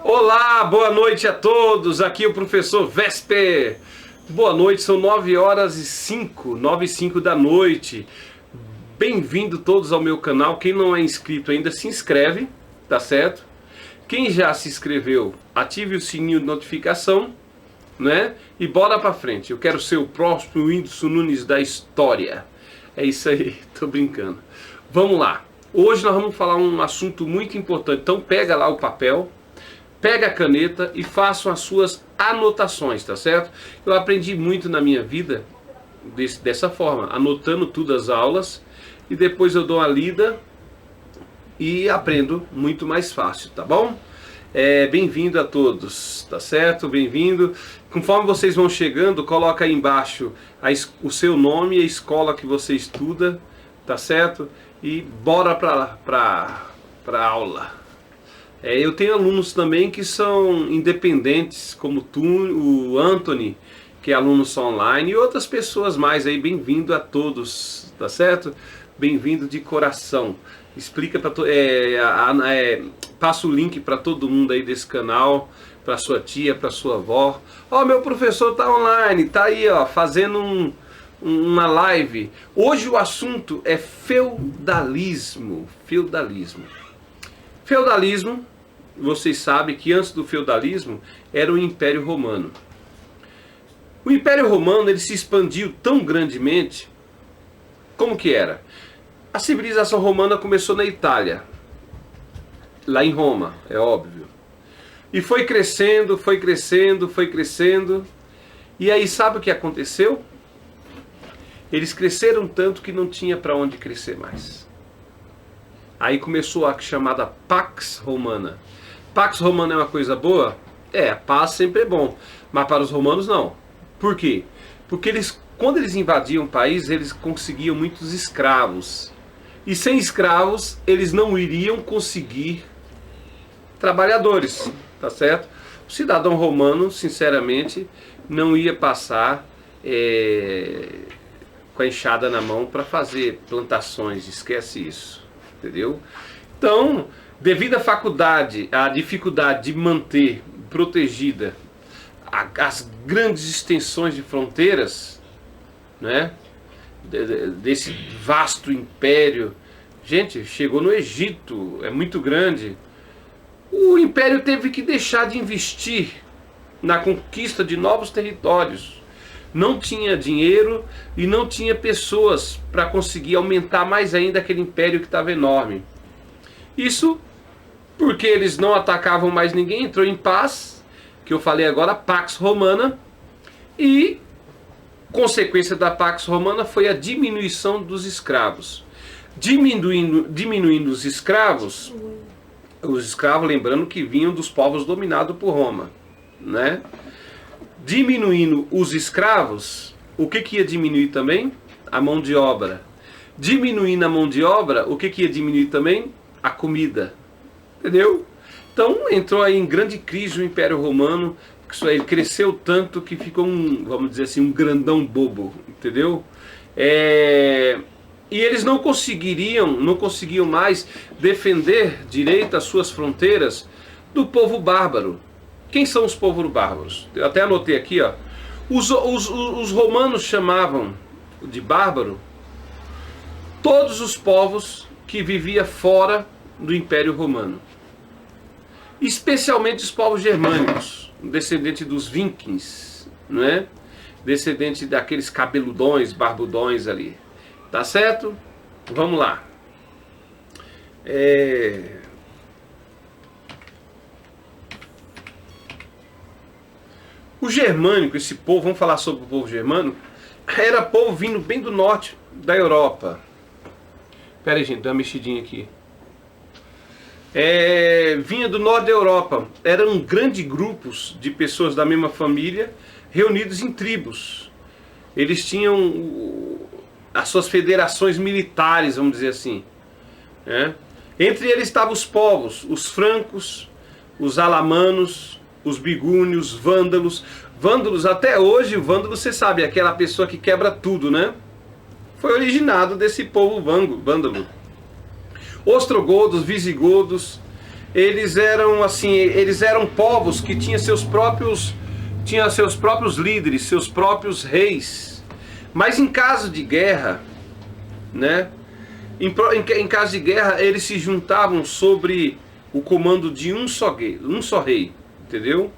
Olá, boa noite a todos, aqui é o professor Vesper. Boa noite, são 9h05 da noite. Bem-vindo todos ao meu canal. Quem não é inscrito ainda, se inscreve, tá certo? Quem já se inscreveu, ative o sininho de notificação, né? E bora pra frente. Eu quero ser o próximo Whindersson Nunes da história. É isso aí, tô brincando. Vamos lá. Hoje nós vamos falar um assunto muito importante. Então pega lá o papel, pega a caneta e façam as suas anotações, tá certo? Eu aprendi muito na minha vida dessa forma, anotando tudo as aulas e depois eu dou uma lida e aprendo muito mais fácil, tá bom? Bem-vindo a todos, tá certo? Bem-vindo. Conforme vocês vão chegando, coloca aí embaixo o seu nome e a escola que você estuda, tá certo? E bora pra aula. Eu tenho alunos também que são independentes, como tu, o Anthony, que é aluno só online, e outras pessoas mais aí. Bem-vindo a todos, tá certo? Bem-vindo de coração. Explica para passa o link para todo mundo aí desse canal, para sua tia, para sua avó. Ó, meu professor tá online, tá aí, ó, fazendo uma live. Hoje o assunto é feudalismo. Feudalismo, vocês sabem que antes do feudalismo era o Império Romano. O Império Romano ele se expandiu tão grandemente, como que era? A civilização romana começou na Itália, lá em Roma, é óbvio. E foi crescendo, e aí sabe o que aconteceu? Eles cresceram tanto que não tinha para onde crescer mais. Aí começou a chamada Pax Romana. Pax Romana é uma coisa boa? A paz sempre é bom, mas para os romanos não. Por quê? Porque quando eles invadiam o país, eles conseguiam muitos escravos. E sem escravos, eles não iriam conseguir trabalhadores, tá certo? O cidadão romano, sinceramente, não ia passar com a enxada na mão para fazer plantações, esquece isso, entendeu? Então, devido à dificuldade de manter protegida as grandes extensões de fronteiras, né, desse vasto império, gente, chegou no Egito, é muito grande. O império teve que deixar de investir na conquista de novos territórios. Não tinha dinheiro e não tinha pessoas para conseguir aumentar mais ainda aquele império que estava enorme. Isso porque eles não atacavam mais ninguém, entrou em paz, que eu falei agora, Pax Romana, e consequência da Pax Romana foi a diminuição dos escravos. Diminuindo os escravos, lembrando que vinham dos povos dominados por Roma, né? Diminuindo os escravos, o que ia diminuir também? A mão de obra. Diminuindo a mão de obra, o que ia diminuir também? A comida. Entendeu? Então entrou aí em grande crise o Império Romano. Ele cresceu tanto que ficou vamos dizer assim, um grandão bobo, entendeu? E eles não conseguiam mais defender direito as suas fronteiras do povo bárbaro. Quem são os povos bárbaros? Eu até anotei aqui, ó. Os romanos chamavam de bárbaro todos os povos que viviam fora do Império Romano. Especialmente os povos germânicos, descendente dos vikings, não é? Descendente daqueles cabeludões, barbudões ali. Tá certo? Vamos lá. O germânico, esse povo, vamos falar sobre o povo germânico, era povo vindo bem do norte da Europa. Pera aí, gente, dá uma mexidinha aqui. Vinha do norte da Europa. Eram grandes grupos de pessoas da mesma família reunidos em tribos. Eles tinham as suas federações militares, vamos dizer assim, né? Entre eles estavam os povos, os francos, os alamanos, os bigúnios, vândalos. Vândalos, até hoje, vândalo, você sabe, é aquela pessoa que quebra tudo, né? Foi originado desse povo vândalo. Ostrogodos, visigodos, eles eram assim, eles eram povos que tinham seus próprios líderes, seus próprios reis. Mas em caso de guerra, né? Em caso de guerra, eles se juntavam sobre o comando de um só rei, entendeu?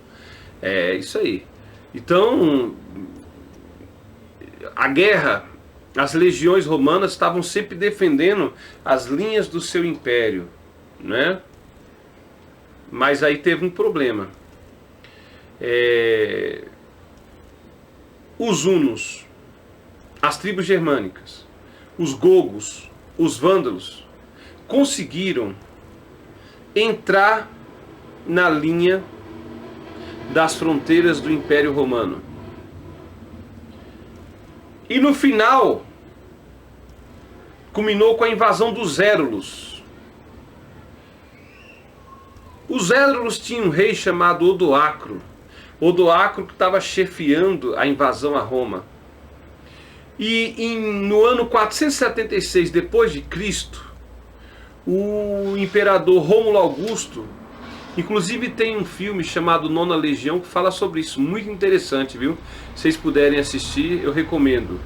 É isso aí. Então, a guerra, as legiões romanas estavam sempre defendendo as linhas do seu império, né? Mas aí teve um problema. Os hunos, as tribos germânicas, os gogos, os vândalos conseguiram entrar na linha das fronteiras do Império Romano. E no final, culminou com a invasão dos Érulos. Os Érulos tinham um rei chamado Odoacro. Odoacro que estava chefiando a invasão a Roma. E no ano 476 depois de Cristo, o imperador Rômulo Augusto, inclusive tem um filme chamado Nona Legião que fala sobre isso, muito interessante, viu? Se vocês puderem assistir, eu recomendo.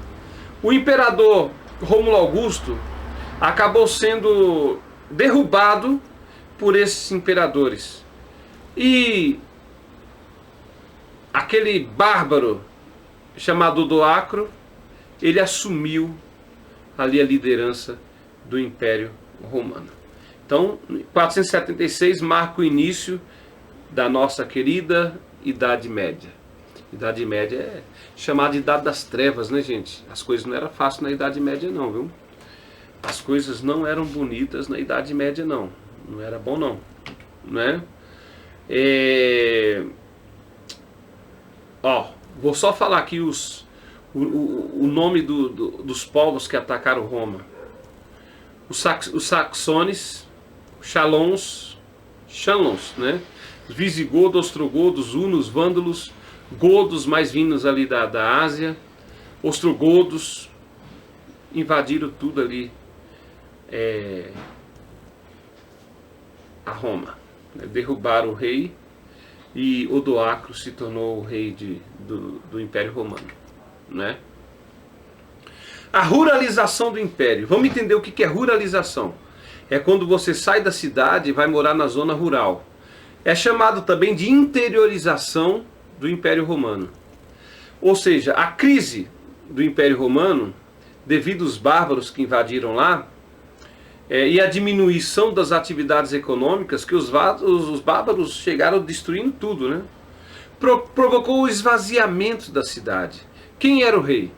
O imperador Rômulo Augusto acabou sendo derrubado por esses imperadores. E aquele bárbaro chamado Odoacro, ele assumiu ali a liderança do Império Romano. Então, 476 marca o início da nossa querida Idade Média. Idade Média é chamada de Idade das Trevas, né, gente? As coisas não eram fáceis na Idade Média, não, viu? As coisas não eram bonitas na Idade Média, não. Não era bom, não. Né? Vou só falar aqui o nome dos povos que atacaram Roma. Os saxones, xalons, né? Os visigodos, ostrogodos, hunos, vândalos, godos mais vindos ali da Ásia, ostrogodos, invadiram tudo ali a Roma. Derrubaram o rei e Odoacro se tornou o rei do Império Romano, né? A ruralização do império. Vamos entender o que é ruralização. É quando você sai da cidade e vai morar na zona rural. É chamado também de interiorização do Império Romano. Ou seja, a crise do Império Romano, devido aos bárbaros que invadiram lá, e a diminuição das atividades econômicas, que os bárbaros chegaram destruindo tudo, né? Provocou o esvaziamento da cidade. Quem era o rei?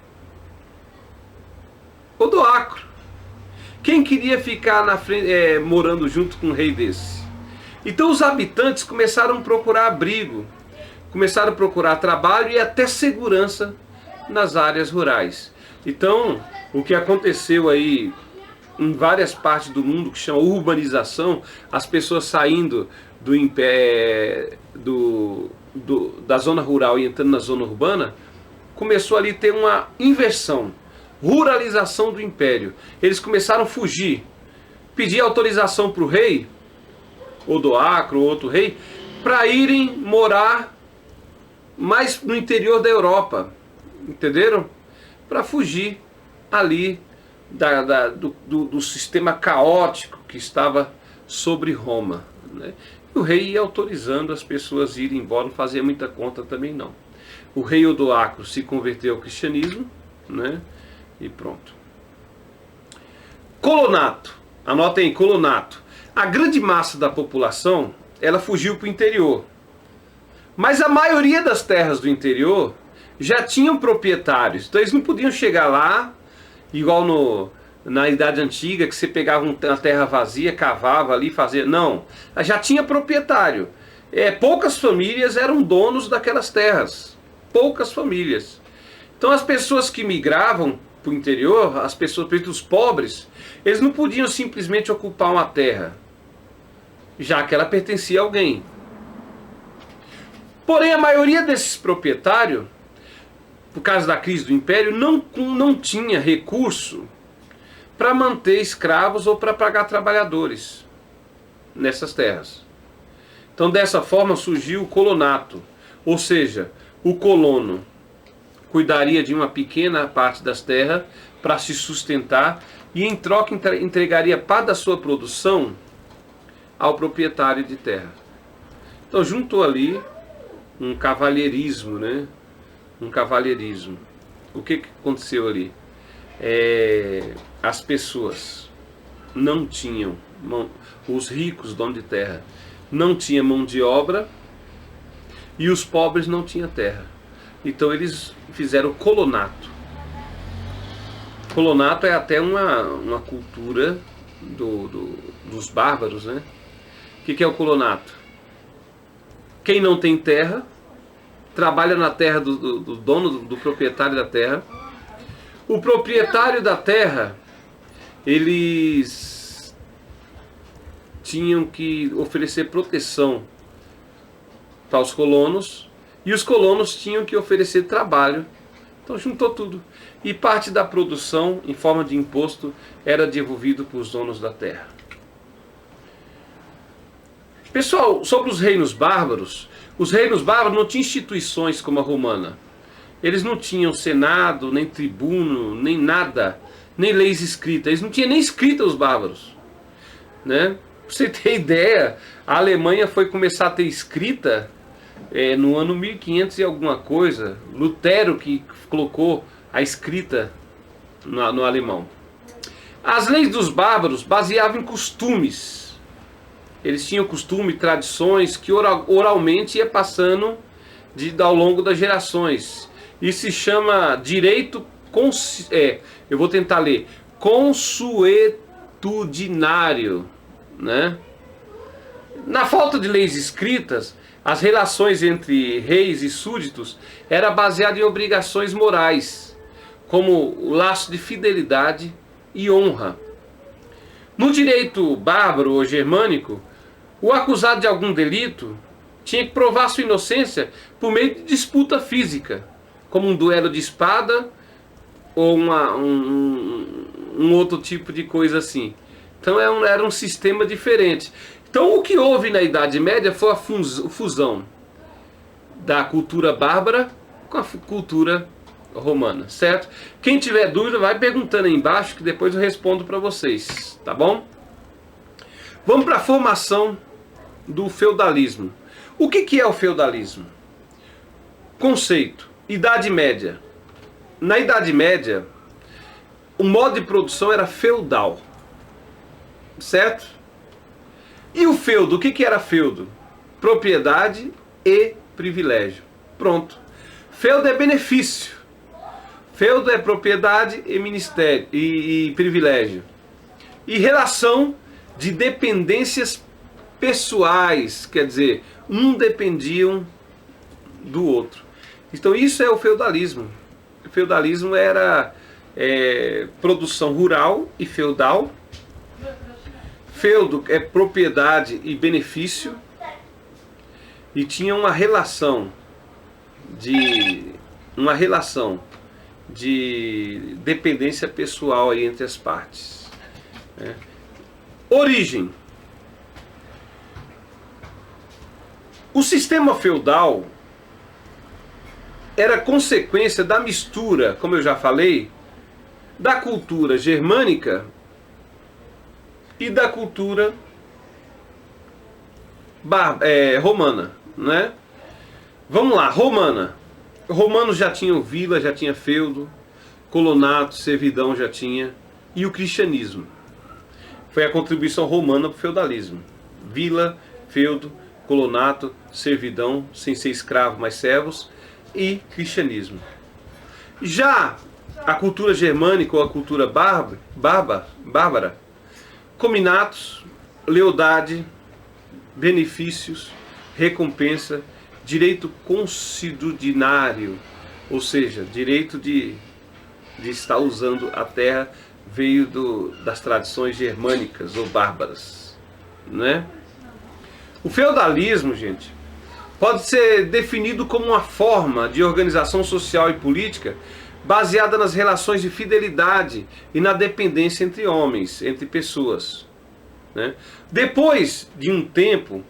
Odoacro. Quem queria ficar na frente, morando junto com um rei desse? Então os habitantes começaram a procurar abrigo, começaram a procurar trabalho e até segurança nas áreas rurais. Então, o que aconteceu aí em várias partes do mundo, que chama urbanização, as pessoas saindo da zona rural e entrando na zona urbana, começou ali a ter uma inversão. Ruralização do império. Eles começaram a fugir, pedir autorização para o rei, Odoacro ou outro rei, para irem morar mais no interior da Europa, entenderam? Para fugir ali do sistema caótico que estava sobre Roma, né? E o rei ia autorizando as pessoas a irem embora, não fazia muita conta também não. O rei Odoacro se converteu ao cristianismo, né? E pronto. Colonato. Anotem aí, colonato. A grande massa da população, ela fugiu para o interior. Mas a maioria das terras do interior já tinham proprietários. Então eles não podiam chegar lá, igual na Idade Antiga, que você pegava uma terra vazia, cavava ali, fazia... Não, já tinha proprietário. Poucas famílias eram donos daquelas terras. Poucas famílias. Então as pessoas que migravam para o interior, as pessoas, os pobres, eles não podiam simplesmente ocupar uma terra, já que ela pertencia a alguém. Porém, a maioria desses proprietários, por causa da crise do império, não tinha recurso para manter escravos ou para pagar trabalhadores nessas terras. Então dessa forma surgiu o colonato, ou seja, o colono cuidaria de uma pequena parte das terras para se sustentar e em troca entregaria parte da sua produção ao proprietário de terra. Então juntou ali um cavalheirismo, né? Um cavalheirismo. O que aconteceu ali? As pessoas não tinham, os ricos, donos de terra, não tinham mão de obra e os pobres não tinham terra. Então eles fizeram o colonato. Colonato é até uma cultura dos bárbaros, né? O que é o colonato? Quem não tem terra, trabalha na terra do dono, do proprietário da terra. O proprietário da terra, eles tinham que oferecer proteção para os colonos, e os colonos tinham que oferecer trabalho. Então juntou tudo. E parte da produção, em forma de imposto, era devolvido para os donos da terra. Pessoal, sobre os reinos bárbaros não tinham instituições como a romana. Eles não tinham senado, nem tribuno, nem nada, nem leis escritas. Eles não tinham nem escrita, os bárbaros, né? Pra você ter ideia, a Alemanha foi começar a ter escrita no ano 1500 e alguma coisa. Lutero que colocou a escrita no alemão. As leis dos bárbaros baseavam em costumes. Eles tinham costume, tradições que oralmente ia passando ao longo das gerações. Isso se chama direito, eu vou tentar ler, consuetudinário, né? Na falta de leis escritas, as relações entre reis e súditos era baseada em obrigações morais, como o laço de fidelidade e honra. No direito bárbaro ou germânico, o acusado de algum delito tinha que provar sua inocência por meio de disputa física, como um duelo de espada ou um outro tipo de coisa assim. Então era um sistema diferente. Então o que houve na Idade Média foi a fusão da cultura bárbara com a cultura romana, certo? Quem tiver dúvida vai perguntando aí embaixo que depois eu respondo para vocês, tá bom? Vamos para a formação do feudalismo. O que é o feudalismo? Conceito: Idade Média. Na Idade Média, o modo de produção era feudal, certo? E o feudo, o que era feudo? Propriedade e privilégio. Pronto. Feudo é benefício. Feudo é propriedade e ministério e privilégio. E relação de dependências pessoais, quer dizer, um dependiam do outro. Então isso é o feudalismo. O feudalismo era produção rural e feudal. Feudo é propriedade e benefício. E tinha uma relação de dependência pessoal aí entre as partes, né? Origem. O sistema feudal era consequência da mistura, como eu já falei, da cultura germânica e da cultura romana, né? Vamos lá, romana. Romanos já tinham vila, já tinha feudo, colonato, servidão já tinha, e o cristianismo. Foi a contribuição romana para o feudalismo. Vila, feudo, colonato, servidão, sem ser escravo, mas servos, e cristianismo. Já a cultura germânica ou a cultura bárbara, cominatos, lealdade, benefícios, recompensa, direito consuetudinário, ou seja, direito de estar usando a terra, veio das tradições germânicas ou bárbaras, né? O feudalismo, gente, pode ser definido como uma forma de organização social e política baseada nas relações de fidelidade e na dependência entre homens, entre pessoas, né? Depois de um tempo,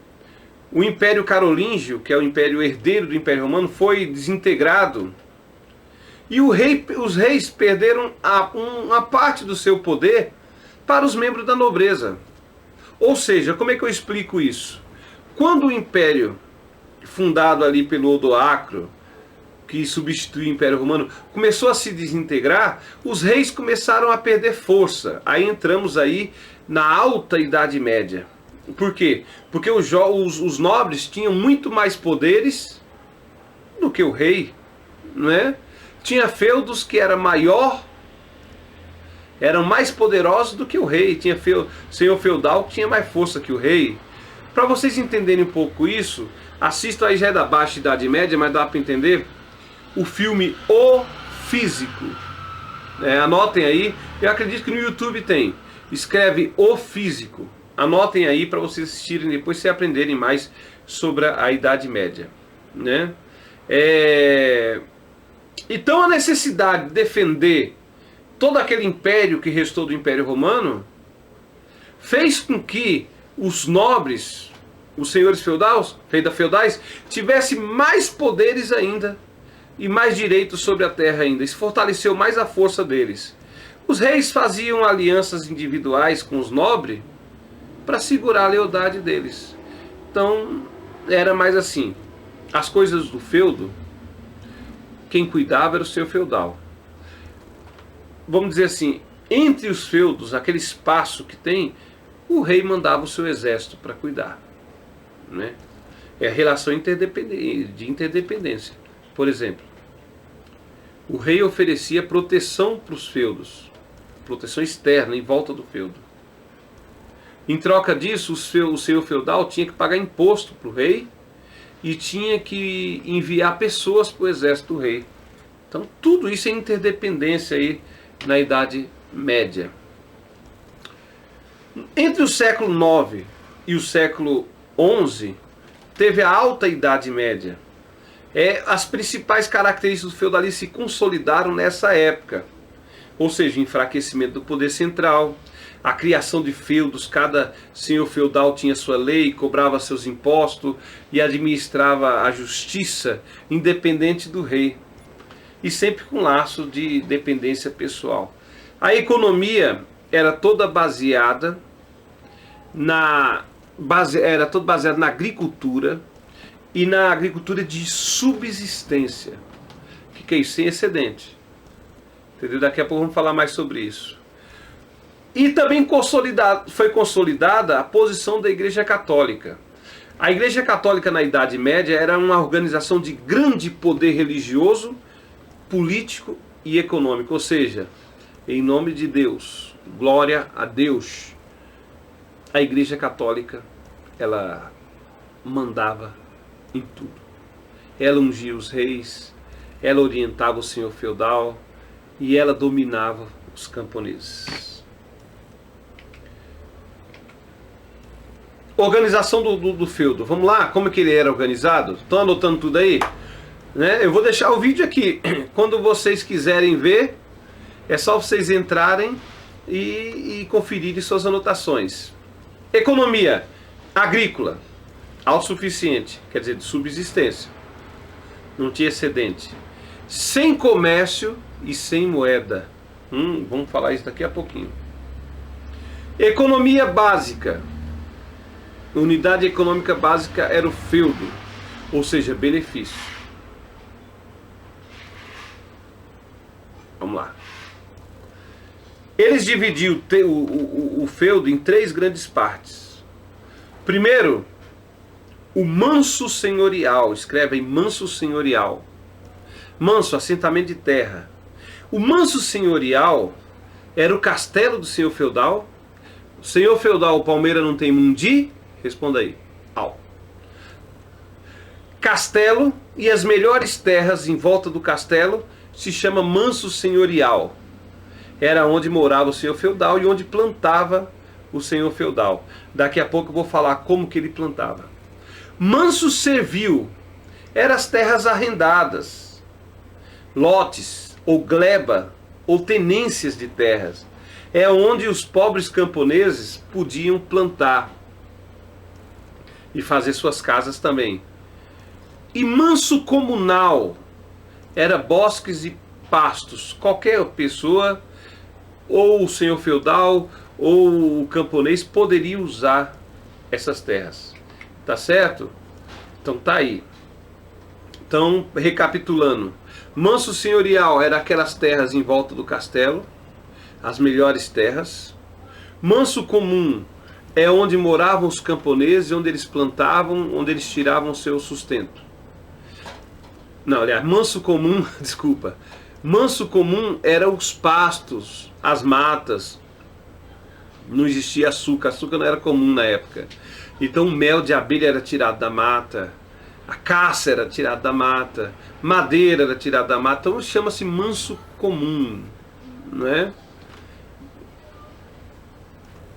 o Império Carolíngio, que é o império herdeiro do Império Romano, foi desintegrado. E os reis perderam uma parte do seu poder para os membros da nobreza. Ou seja, como é que eu explico isso? Quando o império fundado ali pelo Odoacro, que substituiu o Império Romano, começou a se desintegrar, os reis começaram a perder força. Aí entramos aí na Alta Idade Média. Por quê? Porque os nobres tinham muito mais poderes do que o rei, não é? Tinha feudos que eram mais poderosos do que o rei. Tinha senhor feudal que tinha mais força que o rei. Para vocês entenderem um pouco isso, assistam, aí já é da Baixa Idade Média, mas dá para entender, o filme O Físico. Anotem aí, eu acredito que no YouTube tem. Escreve O Físico. Anotem aí para vocês assistirem depois, se aprenderem mais sobre a Idade Média, né? Então a necessidade de defender todo aquele império que restou do Império Romano fez com que os nobres, os senhores feudais, tivessem mais poderes ainda e mais direitos sobre a terra ainda. Isso fortaleceu mais a força deles. Os reis faziam alianças individuais com os nobres para segurar a lealdade deles. Então era mais assim. As coisas do feudo, quem cuidava era o senhor feudal. Vamos dizer assim, entre os feudos, aquele espaço que tem, o rei mandava o seu exército para cuidar, né? É a relação de interdependência. Por exemplo, o rei oferecia proteção para os feudos, proteção externa em volta do feudo. Em troca disso, o senhor feudal tinha que pagar imposto para o rei e tinha que enviar pessoas para o exército do rei. Então tudo isso é interdependência aí na Idade Média. Entre o século IX e o século XI, teve a Alta Idade Média. As principais características do feudalismo se consolidaram nessa época. Ou seja, enfraquecimento do poder central, a criação de feudos, cada senhor feudal tinha sua lei, cobrava seus impostos e administrava a justiça independente do rei. E sempre com laço de dependência pessoal. A economia era toda baseada na agricultura e na agricultura de subsistência. O que é isso? Sem excedente. Entendeu? Daqui a pouco vamos falar mais sobre isso. E também foi consolidada a posição da Igreja Católica. A Igreja Católica na Idade Média era uma organização de grande poder religioso, político e econômico. Ou seja, em nome de Deus, glória a Deus, a Igreja Católica, ela mandava em tudo. Ela ungia os reis, ela orientava o senhor feudal e ela dominava os camponeses. Organização do feudo. Vamos lá, como que ele era organizado? Estão anotando tudo aí? Né? Eu vou deixar o vídeo aqui. Quando vocês quiserem ver, é só vocês entrarem e conferirem suas anotações. Economia agrícola, autossuficiente, quer dizer, de subsistência. Não tinha excedente. Sem comércio e sem moeda. Vamos falar isso daqui a pouquinho. Economia básica. Unidade econômica básica era o feudo, ou seja, benefício. Vamos lá. Eles dividiam o feudo em 3 grandes partes. Primeiro, o manso senhorial. Escreve aí, manso senhorial. Manso, assentamento de terra. O manso senhorial era o castelo do senhor feudal. O senhor feudal, Palmeira não tem mundi? Responda aí. Castelo e as melhores terras em volta do castelo se chama manso senhorial. Era onde morava o senhor feudal e onde plantava o senhor feudal. Daqui a pouco eu vou falar como que ele plantava. Manso servil eram as terras arrendadas, lotes ou gleba ou tenências de terras. É onde os pobres camponeses podiam plantar. e fazer suas casas também. E manso comunal era bosques e pastos. Qualquer pessoa, ou o senhor feudal, ou o camponês, poderia usar essas terras. Tá certo? Então tá aí. Então, recapitulando. Manso senhorial era aquelas terras em volta do castelo, as melhores terras. Manso comum é onde moravam os camponeses, onde eles plantavam, onde eles tiravam seu sustento. Não, aliás, manso comum, desculpa. Manso comum eram os pastos, as matas. Não existia açúcar, açúcar não era comum na época. Então o mel de abelha era tirado da mata, a caça era tirada da mata, madeira era tirada da mata. Então chama-se manso comum, não é?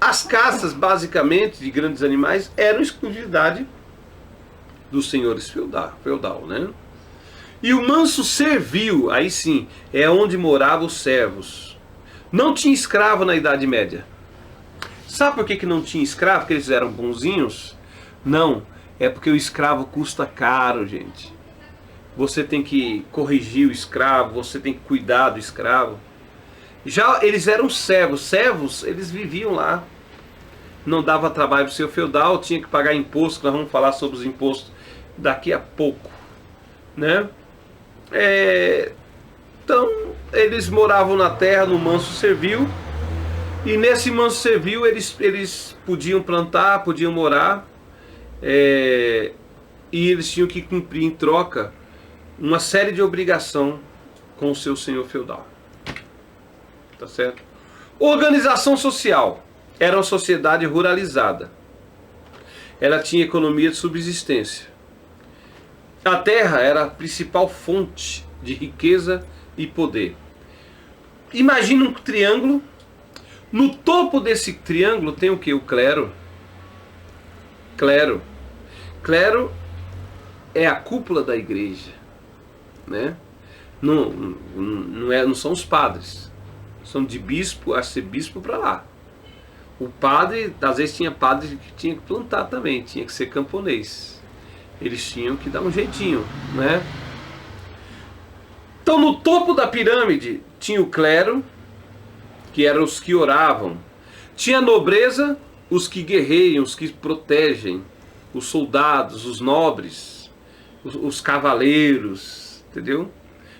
As caças, basicamente, de grandes animais eram exclusividade dos senhores feudal, né? E o manso servil, aí sim, é onde moravam os servos. Não tinha escravo na Idade Média. Sabe por que não tinha escravo? Porque eles eram bonzinhos? Não, é porque o escravo custa caro, gente. Você tem que corrigir o escravo, você tem que cuidar do escravo. Já eles eram servos. Servos, eles viviam lá. Não dava trabalho para o seu feudal, tinha que pagar imposto. Nós vamos falar sobre os impostos daqui a pouco, né? Então, eles moravam na terra, no manso servil. E nesse manso servil eles podiam plantar, podiam morar. E eles tinham que cumprir em troca uma série de obrigações com o seu senhor feudal. Tá certo? Organização social. Era uma sociedade ruralizada. Ela tinha economia de subsistência. A terra era a principal fonte de riqueza e poder. Imagina um triângulo. No topo desse triângulo tem o que? O clero. Clero. Clero é a cúpula da igreja, né? Não são os padres. São de bispo, arcebispo para lá. O padre, às vezes tinha padre que tinha que plantar também, tinha que ser camponês. Eles tinham que dar um jeitinho, né? Então no topo da pirâmide tinha o clero, que eram os que oravam. Tinha a nobreza, os que guerreiam, os que protegem. Os soldados, os nobres, os cavaleiros, entendeu?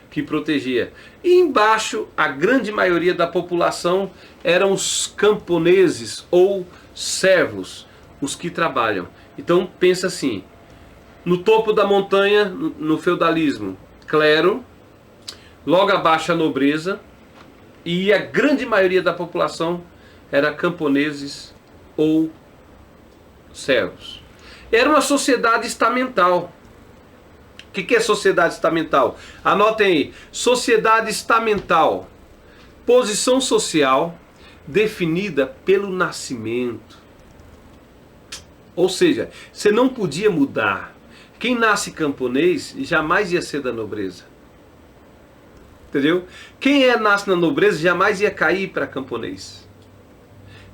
Que protegia. E embaixo, a grande maioria da população eram os camponeses ou servos, os que trabalham. Então pensa assim, no topo da montanha, no feudalismo, clero, logo abaixo a nobreza, e a grande maioria da população era camponeses ou servos. Era uma sociedade estamental. O que é sociedade estamental? Anotem aí. Sociedade estamental. Posição social definida pelo nascimento. Ou seja, você não podia mudar. Quem nasce camponês jamais ia ser da nobreza. Entendeu? Quem nasce na nobreza jamais ia cair para camponês.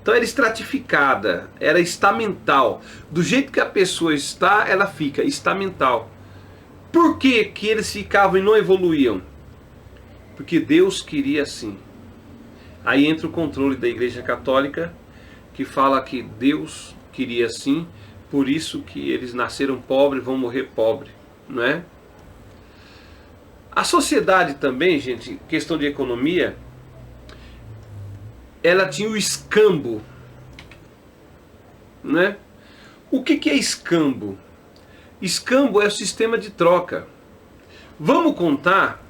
Então era estratificada, era estamental. Do jeito que a pessoa está, ela fica estamental. Por que que eles ficavam e não evoluíam? Porque Deus queria assim. Aí entra o controle da Igreja Católica, que fala que Deus queria assim, por isso que eles nasceram pobres, vão morrer pobres, não é? A sociedade também, gente, questão de economia, ela tinha o escambo, né? O que é escambo? Escambo é o sistema de troca. Vamos contar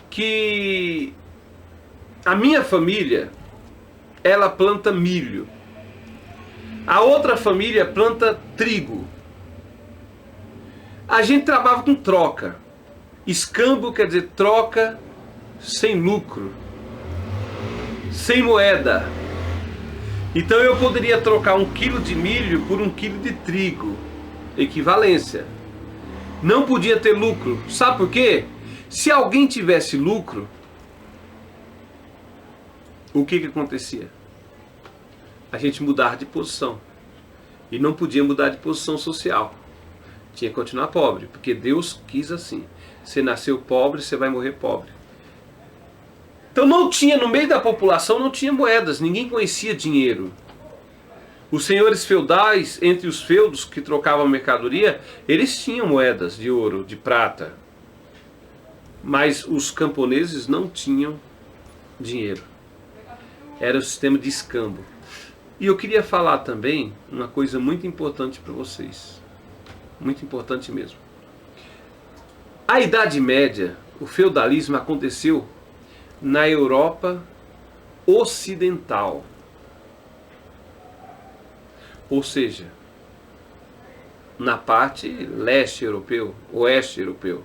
que a minha família, ela planta milho. A outra família planta trigo. A gente trabalha com troca. Escambo quer dizer troca sem lucro, sem moeda. Então eu poderia trocar 1 quilo de milho por 1 quilo de trigo. Equivalência. Não podia ter lucro. Sabe por quê? Se alguém tivesse lucro, o que acontecia? A gente mudava de posição. E não podia mudar de posição social. Tinha que continuar pobre, porque Deus quis assim. Você nasceu pobre, você vai morrer pobre. Então não tinha, no meio da população, não tinha moedas, ninguém conhecia dinheiro. Os senhores feudais, entre os feudos que trocavam mercadoria, eles tinham moedas de ouro, de prata. Mas os camponeses não tinham dinheiro. Era o sistema de escambo. E eu queria falar também uma coisa muito importante para vocês. Muito importante mesmo. A Idade Média, o feudalismo aconteceu na Europa Ocidental. Ou seja, na parte leste europeu, oeste europeu.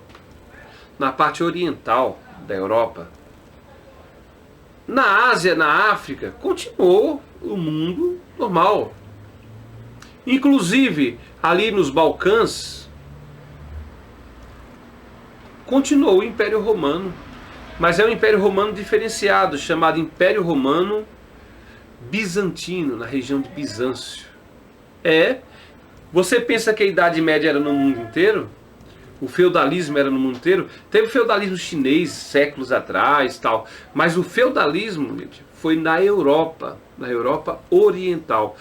Na parte oriental da Europa. Na Ásia, na África, continuou o mundo normal. Inclusive, ali nos Balcãs, continuou o Império Romano. Mas é um Império Romano diferenciado, chamado Império Romano Bizantino, na região de Bizâncio. Você pensa que a Idade Média era no mundo inteiro? O feudalismo era no mundo inteiro? Teve feudalismo chinês séculos atrás, tal. Mas o feudalismo, gente, foi na Europa Oriental,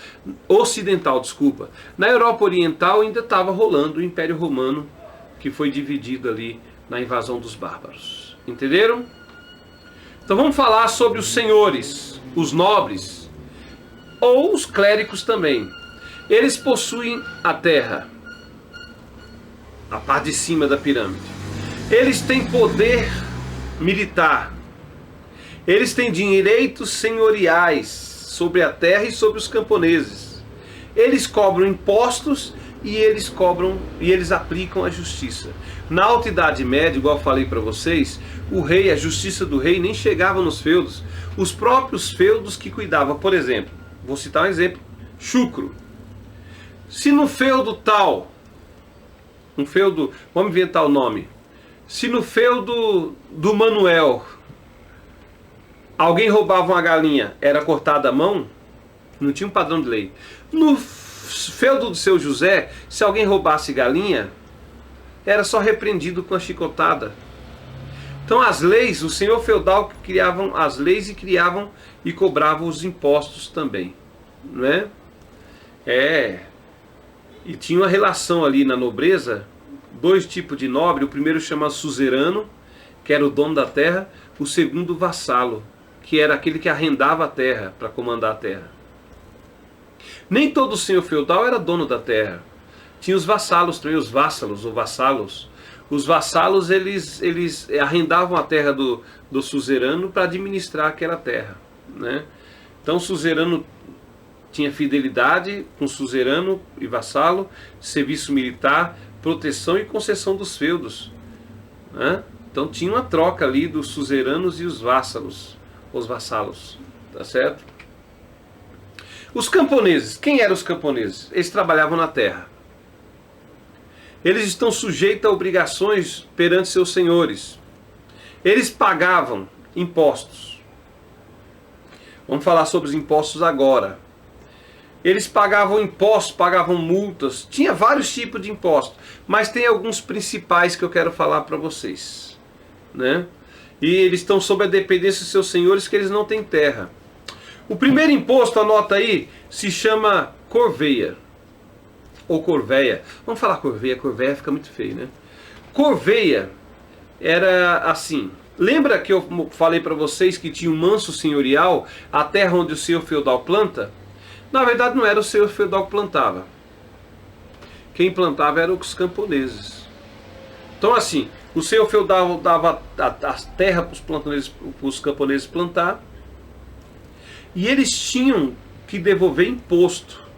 Ocidental, desculpa. Na Europa Oriental ainda estava rolando o Império Romano, que foi dividido ali na invasão dos bárbaros. Entenderam? Então vamos falar sobre os senhores, os nobres, ou os clérigos também. Eles possuem a terra, a parte de cima da pirâmide. Eles têm poder militar. Eles têm direitos senhoriais sobre a terra e sobre os camponeses. Eles cobram impostos e eles aplicam a justiça. Na Alta Idade Média, igual eu falei para vocês, o rei, a justiça do rei nem chegava nos feudos. Os próprios feudos que cuidavam. Por exemplo, vou citar um exemplo, chucro. Se no feudo tal, um feudo, vamos inventar o nome. Se no feudo do Manuel alguém roubava uma galinha, era cortada a mão, não tinha um padrão de lei. No feudo do seu José, se alguém roubasse galinha, era só repreendido com a chicotada. Então as leis, o senhor feudal criavam as leis e criavam e cobravam os impostos também, não é? E tinha uma relação ali na nobreza, dois tipos de nobre. O primeiro chama suzerano, que era o dono da terra. O segundo, vassalo, que era aquele que arrendava a terra para comandar a terra. Nem todo senhor feudal era dono da terra. Tinha os vassalos também, os vassalos ou vassalos. Os vassalos, eles arrendavam a terra do suzerano para administrar aquela terra, né? Então o suzerano tinha fidelidade com suzerano e vassalo, serviço militar, proteção e concessão dos feudos, né? Então tinha uma troca ali dos suzeranos e os vassalos, os vassalos, tá certo? Os camponeses, quem eram os camponeses? Eles trabalhavam na terra. Eles estão sujeitos a obrigações perante seus senhores. Eles pagavam impostos. Vamos falar sobre os impostos agora. Eles pagavam impostos, pagavam multas. Tinha vários tipos de impostos, mas tem alguns principais que eu quero falar para vocês, né? E eles estão sob a dependência dos seus senhores, que eles não têm terra. O primeiro imposto, anota aí, se chama corveia. Ou corveia. Vamos falar corveia, corveia fica muito feio, né? Corveia era assim. Lembra que eu falei para vocês que tinha um manso senhorial, a terra onde o senhor feudal planta? Na verdade não era o senhor feudal que plantava. Quem plantava eram os camponeses. Então assim, o senhor feudal dava a terra para os camponeses plantar, e eles tinham que devolver imposto.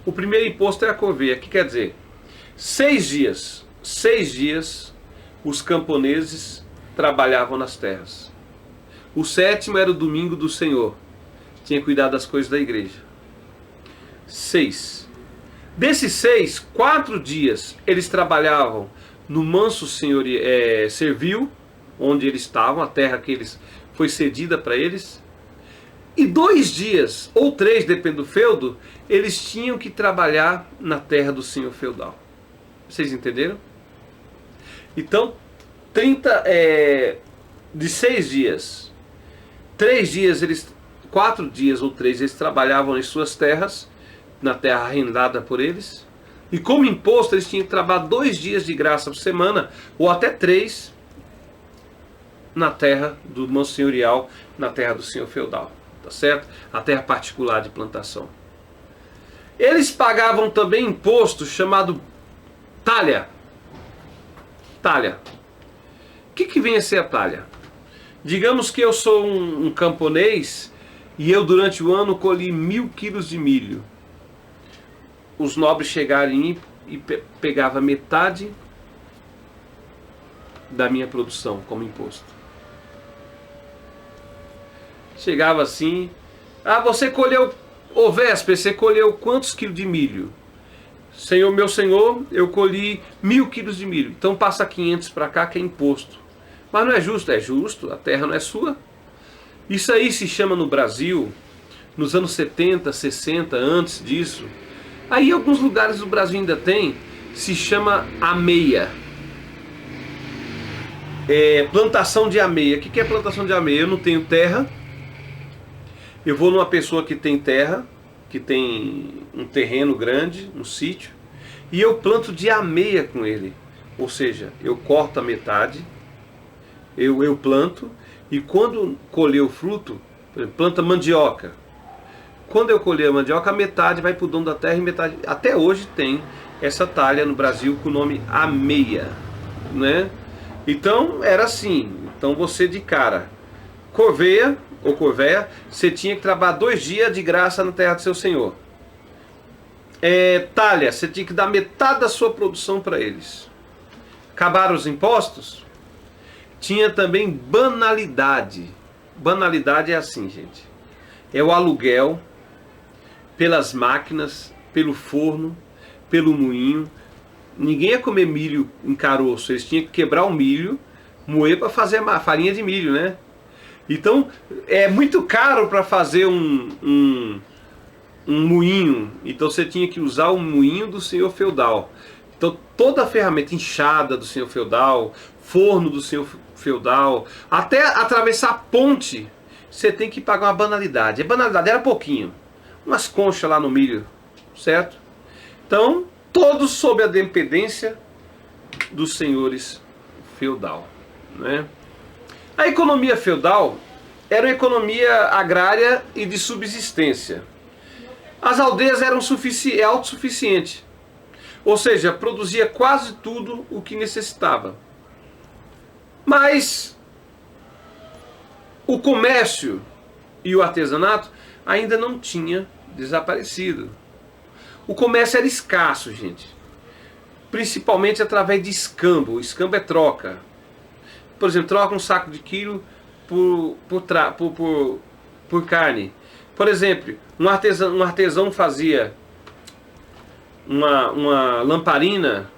O primeiro imposto é a corveia, que quer dizer, 6 dias os camponeses trabalhavam nas terras. O 7º era o domingo do Senhor, tinha que cuidar das coisas da igreja. 6. Desses 6, 4 dias eles trabalhavam no manso servil, onde eles estavam, a terra que foi cedida para eles. E 2 dias, ou 3, depende do feudo, eles tinham que trabalhar na terra do senhor feudal. Vocês entenderam? Então, de 6 dias, 3 dias, 4 dias ou 3, eles trabalhavam em suas terras, na terra arrendada por eles. E como imposto, eles tinham que trabalhar 2 dias de graça por semana, ou até 3, na terra do irmão senhorial, na terra do senhor feudal. Tá certo? A terra particular de plantação. Eles pagavam também imposto chamado talha. Talha. O que vem a ser a talha? Digamos que eu sou um camponês e eu durante o ano colhi 1000 quilos de milho. Os nobres chegaram em mim e pegavam metade da minha produção como imposto. Chegava assim, você colheu, ô Vésper, você colheu quantos quilos de milho? Senhor, meu senhor, eu colhi 1000 quilos de milho, então passa 500 para cá que é imposto. Mas não é justo, a terra não é sua. Isso aí se chama no Brasil, nos anos 70, 60, antes disso, aí alguns lugares do Brasil ainda tem, se chama ameia. Plantação de ameia. O que é plantação de ameia? Eu não tenho terra. Eu vou numa pessoa que tem terra, que tem um terreno grande, um sítio, e eu planto de ameia com ele. Ou seja, eu corto a metade, eu planto, e quando colher o fruto, por exemplo, planta mandioca. Quando eu colher a mandioca, a metade vai para o dono da terra e metade... Até hoje tem essa talha no Brasil com o nome ameia, né? Então era assim. Então você de cara, corveia, ou corvéia, você tinha que trabalhar 2 dias de graça na terra do seu senhor. Talha, você tinha que dar metade da sua produção para eles. Acabaram os impostos? Tinha também banalidade. Banalidade é assim, gente. É o aluguel pelas máquinas, pelo forno, pelo moinho. Ninguém ia comer milho em caroço. Eles tinham que quebrar o milho, moer para fazer a farinha de milho, né? Então, é muito caro para fazer um moinho. Então você tinha que usar o moinho do senhor feudal. Então toda a ferramenta, enxada do senhor feudal, forno do senhor feudal, até atravessar a ponte, você tem que pagar uma banalidade. A banalidade era pouquinho. Umas conchas lá no milho, certo? Então, todos sob a dependência dos senhores feudal, né? A economia feudal era uma economia agrária e de subsistência. As aldeias eram autossuficientes, ou seja, produzia quase tudo o que necessitava. Mas o comércio e o artesanato ainda não tinha desaparecido. O comércio era escasso, gente, principalmente através de escambo. O escambo é troca. Por exemplo, troca um saco de quilo por carne. Por exemplo, um artesão fazia uma lamparina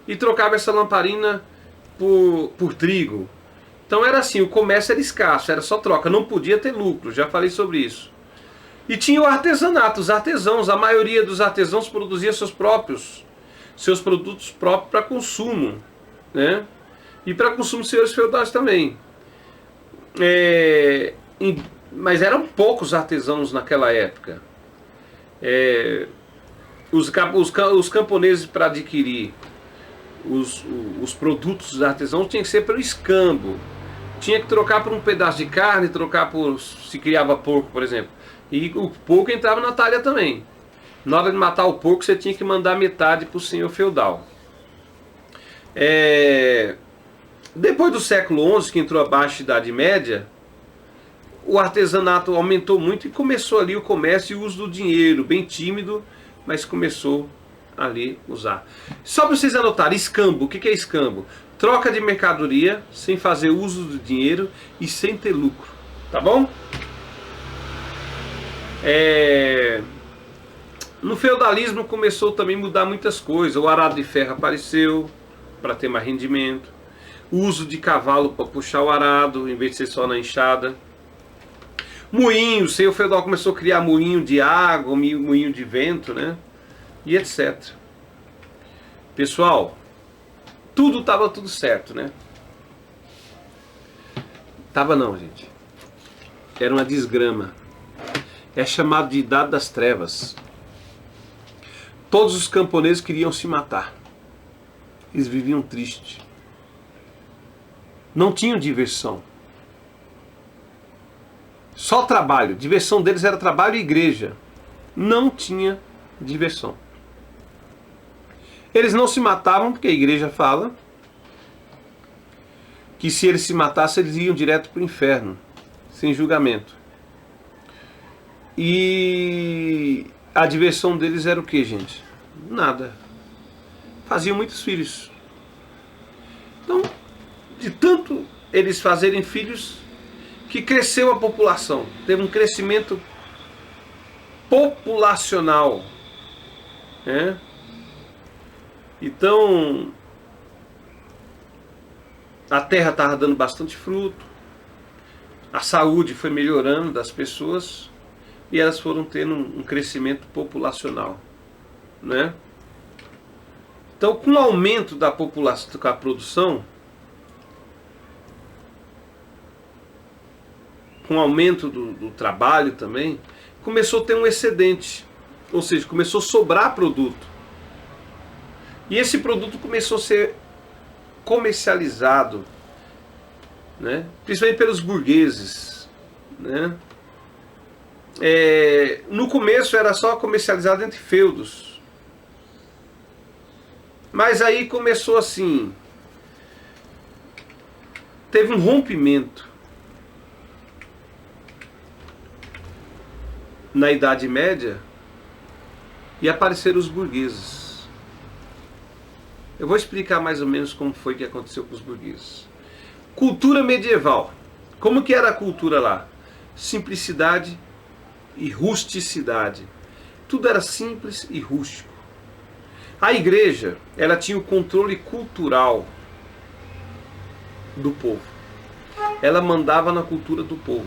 e trocava essa lamparina por trigo. Então era assim, o comércio era escasso, era só troca, não podia ter lucro, já falei sobre isso. E tinha o artesanato, os artesãos, a maioria dos artesãos produzia seus produtos próprios para consumo, né? E para consumo dos senhores feudais também. Mas eram poucos artesãos naquela época. Os camponeses, para adquirir os produtos dos artesãos, tinha que ser pelo escambo. Tinha que trocar por um pedaço de carne, trocar por... se criava porco, por exemplo. E o porco entrava na talha também. Na hora de matar o porco, você tinha que mandar metade para o senhor feudal. Depois do século XI, que entrou a Baixa Idade Média, o artesanato aumentou muito e começou ali o comércio e o uso do dinheiro, bem tímido, mas começou ali a usar. Só para vocês anotarem, escambo, o que é escambo? Troca de mercadoria sem fazer uso do dinheiro e sem ter lucro, tá bom? No feudalismo começou também a mudar muitas coisas. O arado de ferro apareceu para ter mais rendimento. O uso de cavalo para puxar o arado, em vez de ser só na enxada. Moinho, o senhor feudal começou a criar moinho de água, moinho de vento, né? E etc. Pessoal, estava tudo certo, né? Tava não, gente. Era uma desgrama. É chamado de Idade das Trevas. Todos os camponeses queriam se matar. Eles viviam tristes. Não tinham diversão. Só trabalho. Diversão deles era trabalho e igreja. Não tinha diversão. Eles não se matavam porque a igreja fala que se eles se matassem eles iam direto para o inferno, sem julgamento. E a diversão deles era o que, gente? Nada. Faziam muitos filhos. Então, de tanto eles fazerem filhos, que cresceu a população. Teve um crescimento populacional. Né? Então, a terra estava dando bastante fruto, a saúde foi melhorando das pessoas e elas foram tendo um crescimento populacional. Né? Então, com o aumento da população, com a produção, com o aumento do trabalho também, começou a ter um excedente, ou seja, começou a sobrar produto. E esse produto começou a ser comercializado, né? Principalmente pelos burgueses. Né? No começo era só comercializado entre feudos. Mas aí começou assim, teve um rompimento na Idade Média e apareceram os burgueses. Eu vou explicar mais ou menos como foi que aconteceu com os burgueses. Cultura medieval. Como que era a cultura lá? Simplicidade e rusticidade. Tudo era simples e rústico. A igreja, ela tinha o controle cultural do povo. Ela mandava na cultura do povo.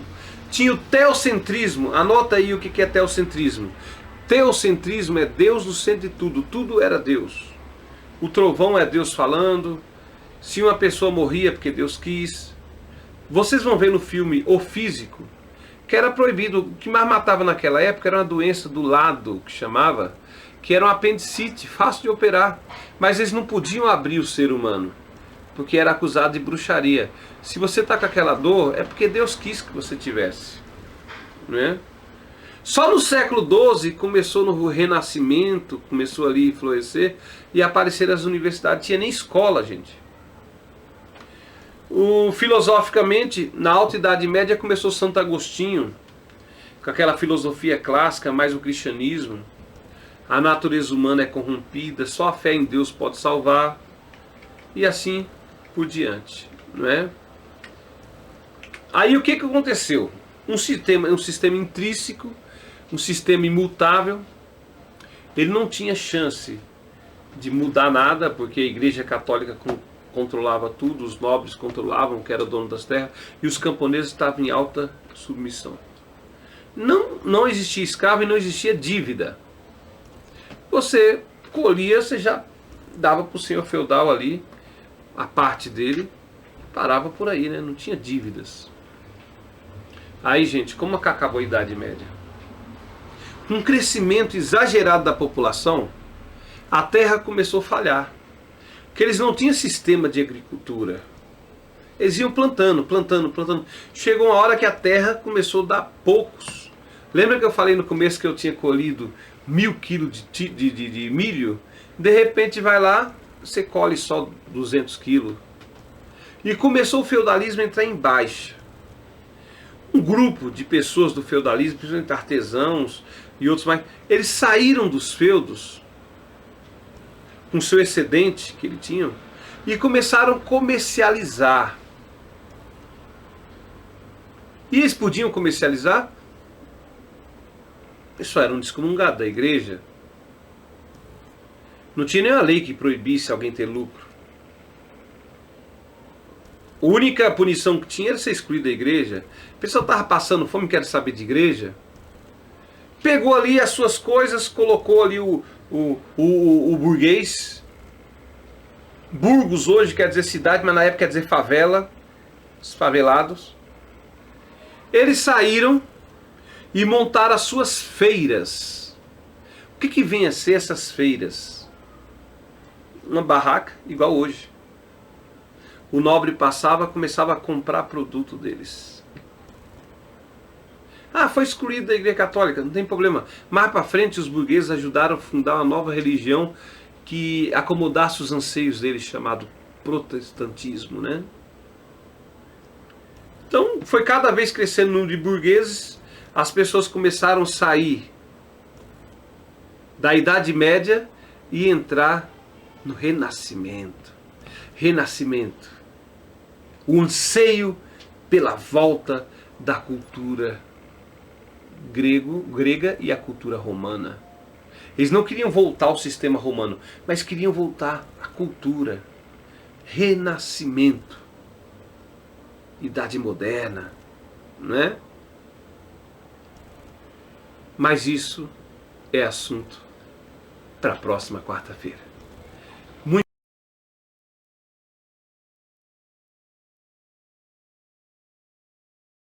Tinha o teocentrismo. Anota aí o que é teocentrismo. Teocentrismo é Deus no centro de tudo. Tudo era Deus. O trovão é Deus falando. Se uma pessoa morria porque Deus quis. Vocês vão ver no filme O Físico que era proibido. O que mais matava naquela época era uma doença do lado, que chamava, que era um apendicite, fácil de operar. Mas eles não podiam abrir o ser humano, porque era acusado de bruxaria. Se você está com aquela dor, é porque Deus quis que você tivesse. Né? Só no século XII começou no Renascimento, começou ali a florescer e aparecer as universidades. Não tinha nem escola, gente. Filosoficamente, na Alta Idade Média começou Santo Agostinho, com aquela filosofia clássica, mais o cristianismo. A natureza humana é corrompida, só a fé em Deus pode salvar. E assim por diante. Não é? Aí o que aconteceu? Um sistema intrínseco, um sistema imutável. Ele não tinha chance de mudar nada, porque a Igreja Católica controlava tudo, os nobres controlavam, que era dono das terras, e os camponeses estavam em alta submissão. Não existia escravo e não existia dívida. Você colhia, você já dava para o senhor feudal ali a parte dele, parava por aí, né? Não tinha dívidas. Aí, gente, como acabou a Idade Média? Com um crescimento exagerado da população, a terra começou a falhar. Porque eles não tinham sistema de agricultura. Eles iam plantando. Chegou uma hora que a terra começou a dar poucos. Lembra que eu falei no começo que eu tinha colhido 1000 quilos de milho? De repente vai lá, você colhe só 200 quilos. E começou o feudalismo a entrar em baixa. Um grupo de pessoas do feudalismo, principalmente artesãos e outros mais, eles saíram dos feudos com seu excedente que eles tinham e começaram a comercializar. E eles podiam comercializar? Isso era um descomungado da igreja. Não tinha nenhuma lei que proibisse alguém ter lucro. A única punição que tinha era ser excluído da igreja. A pessoa estava passando fome, quer saber de igreja. Pegou ali as suas coisas, colocou ali o burguês. Burgos hoje quer dizer cidade, mas na época quer dizer favela. Os favelados. Eles saíram e montaram as suas feiras. O que vem a ser essas feiras? Uma barraca igual hoje. O nobre passava, começava a comprar produto deles. Ah, foi excluído da igreja católica, não tem problema. Mais para frente os burgueses ajudaram a fundar uma nova religião que acomodasse os anseios deles, chamado protestantismo, né? Então, foi cada vez crescendo o número de burgueses, as pessoas começaram a sair da Idade Média e entrar no Renascimento. Renascimento. O anseio pela volta da cultura grega e a cultura romana. Eles não queriam voltar ao sistema romano, mas queriam voltar à cultura. Renascimento. Idade moderna, né? Mas isso é assunto para a próxima quarta-feira.